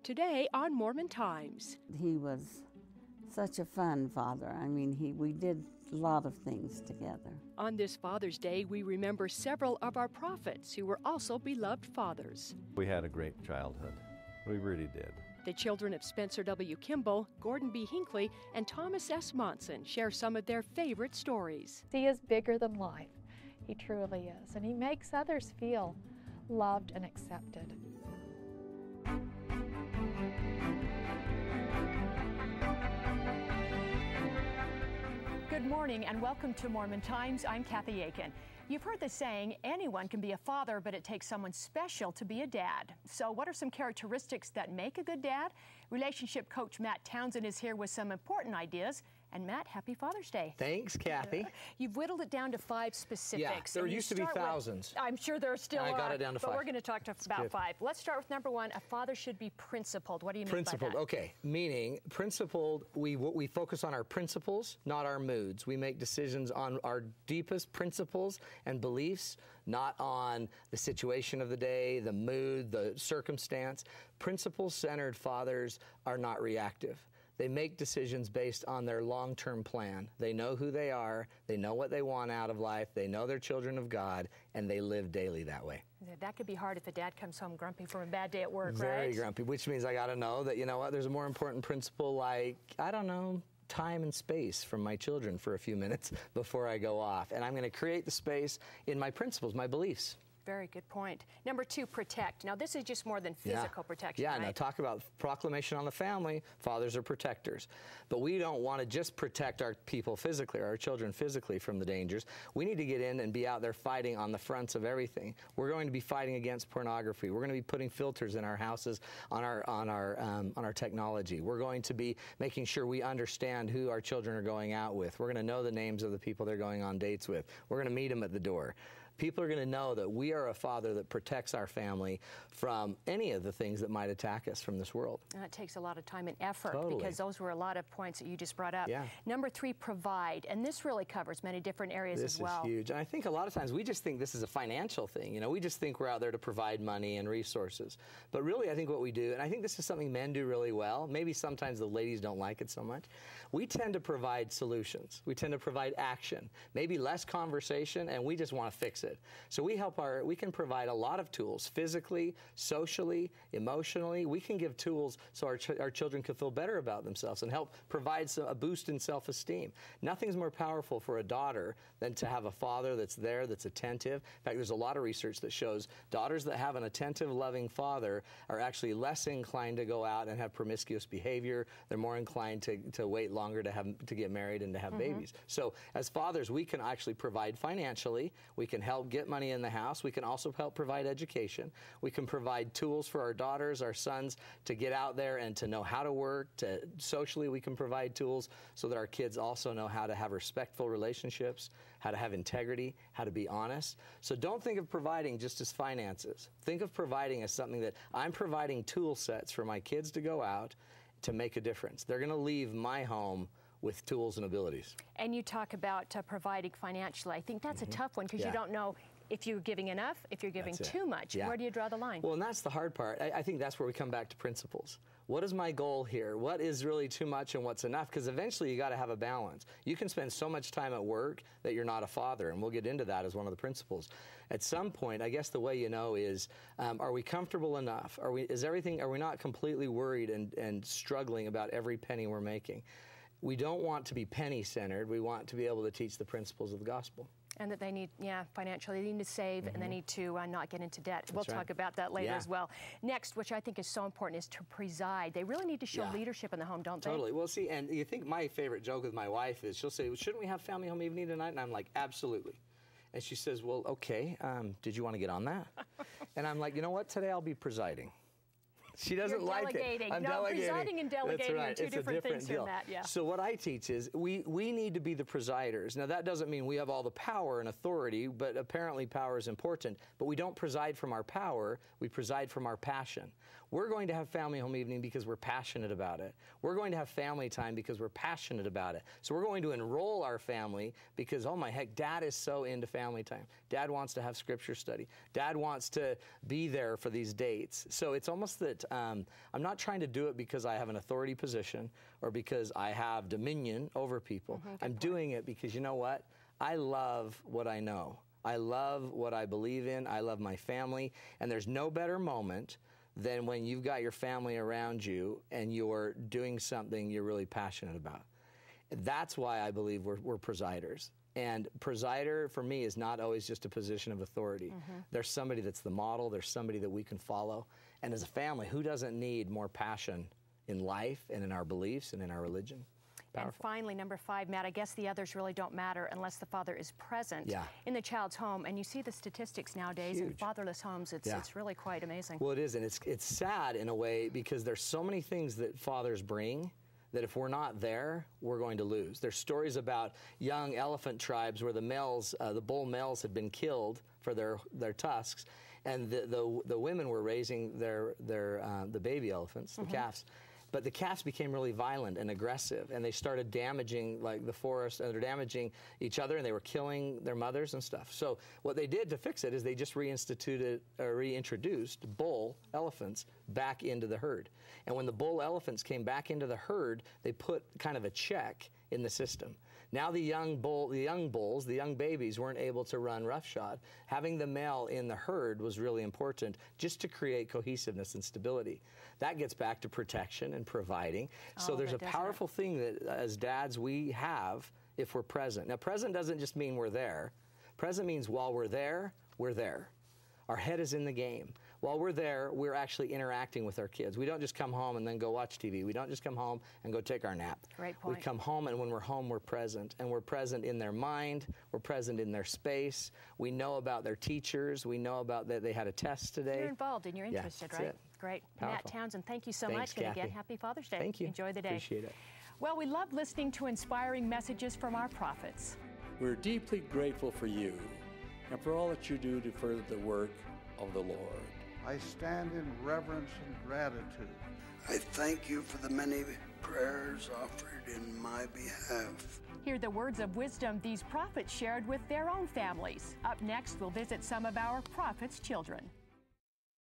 Today on Mormon Times. He was such a fun father. I mean, we did a lot of things together. On this Father's Day, we remember several of our prophets who were also beloved fathers. We had a great childhood. We really did. The children of Spencer W. Kimball, Gordon B. Hinckley, and Thomas S. Monson share some of their favorite stories. He is bigger than life. He truly is. And he makes others feel loved and accepted. Good morning and welcome to Mormon Times. I'm Kathy Aiken. You've heard the saying, anyone can be a father, but it takes someone special to be a dad. So what are some characteristics that make a good dad? Relationship coach Matt Townsend is here with some important ideas. And Matt, happy Father's Day. Thanks, Kathy. You've whittled it down to 5 specifics. Yeah, there used to be thousands. I'm sure there still are. I got it down to 5. But we're going to talk about 5. Let's start with number 1. A father should be principled. What do you mean by that? Okay. Meaning, principled, we focus on our principles, not our moods. We make decisions on our deepest principles and beliefs, not on the situation of the day, the mood, the circumstance. Principle-centered fathers are not reactive. They make decisions based on their long-term plan. They know who they are, they know what they want out of life, they know they're children of God, and they live daily that way. That could be hard if a dad comes home grumpy from a bad day at work, right? Very grumpy, which means I got to know that, you know what, there's a more important principle like, I don't know, time and space from my children for a few minutes before I go off. And I'm going to create the space in my principles, my beliefs. Very good point. Number 2, protect. Now, this is just more than physical protection, Yeah, right? now talk about proclamation on the family. Fathers are protectors. But we don't want to just protect our people physically, or our children physically from the dangers. We need to get in and be out there fighting on the fronts of everything. We're going to be fighting against pornography. We're going to be putting filters in our houses on our technology. We're going to be making sure we understand who our children are going out with. We're going to know the names of the people they're going on dates with. We're going to meet them at the door. People are going to know that we are a father that protects our family from any of the things that might attack us from this world. And it takes a lot of time and effort, Totally. because those were a lot of points that you just brought up. Yeah. Number 3, provide. And this really covers many different areas as well. This is huge. And I think a lot of times we just think this is a financial thing. You know, we just think we're out there to provide money and resources. But really, I think what we do, and I think this is something men do really well, maybe sometimes the ladies don't like it so much, we tend to provide solutions. We tend to provide action. Maybe less conversation, and we just want to fix it. So we can provide a lot of tools, physically, socially, emotionally. We can give tools so our children can feel better about themselves and help provide a boost in self-esteem. Nothing's more powerful for a daughter than to have a father that's there, that's attentive. In fact, there's a lot of research that shows daughters that have an attentive, loving father are actually less inclined to go out and have promiscuous behavior. They're more inclined to wait longer to get married and to have babies. So as fathers, we can actually provide financially. We can help get money in the house. We can also help provide education. We can provide tools for our daughters, our sons to get out there and to know how to work. Socially, we can provide tools so that our kids also know how to have respectful relationships, how to have integrity, how to be honest. So don't think of providing just as finances. Think of providing as something that I'm providing tool sets for my kids to go out to make a difference. They're going to leave my home with tools and abilities. And you talk about providing financially. I think that's a tough one, because you don't know if you're giving enough, if you're giving too much. Where do you draw the line? Well, and that's the hard part. I think that's where we come back to principles. What is my goal here? What is really too much and what's enough? Because eventually you got to have a balance. You can spend so much time at work that you're not a father, and we'll get into that as one of the principles. At some point, I guess the way you know is, are we comfortable enough? Are we not completely worried and struggling about every penny we're making? We don't want to be penny-centered. We want to be able to teach the principles of the gospel. And that they need, financially, they need to save, and they need to not get into debt. We'll talk about that later Yeah. as well. Next, which I think is so important, is to preside. They really need to show leadership in the home, don't they? Totally. Well, see, and you think my favorite joke with my wife is she'll say, well, shouldn't we have family home evening tonight? And I'm like, absolutely. And she says, well, okay, did you want to get on that? And I'm like, you know what? Today I'll be presiding. She doesn't like it. I'm delegating. Presiding and delegating are two different things from that. Yeah. So what I teach is we need to be the presiders. Now that doesn't mean we have all the power and authority, but apparently power is important. But we don't preside from our power. We preside from our passion. We're going to have family home evening because we're passionate about it. We're going to have family time because we're passionate about it. So we're going to enroll our family because, oh my heck, Dad is so into family time. Dad wants to have scripture study. Dad wants to be there for these dates. So it's almost that I'm not trying to do it because I have an authority position or because I have dominion over people. I'm doing it because, you know what? I love what I know. I love what I believe in. I love my family. And there's no better moment than when you've got your family around you and you're doing something you're really passionate about. That's why I believe we're presiders. And presider, for me, is not always just a position of authority. There's somebody that's the model. There's somebody that we can follow. And as a family, who doesn't need more passion in life and in our beliefs and in our religion? Powerful. And finally, number 5, Matt, I guess the others really don't matter unless the father is present in the child's home. And you see the statistics nowadays in fatherless homes. It's really quite amazing. Well, it is, and it's sad in a way because there's so many things that fathers bring that if we're not there, we're going to lose. There's stories about young elephant tribes where the males, the bull males, had been killed for their tusks, and the women were raising the baby elephants, the calves. But the calves became really violent and aggressive, and they started damaging like the forest, and they're damaging each other, and they were killing their mothers and stuff. So what they did to fix it is they just reintroduced bull elephants back into the herd. And when the bull elephants came back into the herd, they put kind of a check in the system. Now the young bulls, the young babies weren't able to run roughshod. Having the male in the herd was really important just to create cohesiveness and stability. That gets back to protection and providing. So there's a powerful thing that as dads we have if we're present. Now present doesn't just mean we're there. Present means while we're there, we're there. Our head is in the game. While we're there, we're actually interacting with our kids. We don't just come home and then go watch TV. We don't just come home and go take our nap. Great point. We come home, and when we're home, we're present. And we're present in their mind. We're present in their space. We know about their teachers. We know about that they had a test today. You're involved and you're interested, right? Great. Powerful. Matt Townsend, thank you so Thanks, much. And Kathy. again, happy Father's Day. Thank you. Enjoy the day. Appreciate it. Well, we love listening to inspiring messages from our prophets. We're deeply grateful for you and for all that you do to further the work of the Lord. I stand in reverence and gratitude. I thank you for the many prayers offered in my behalf. Hear the words of wisdom these prophets shared with their own families. Up next, we'll visit some of our prophets' children.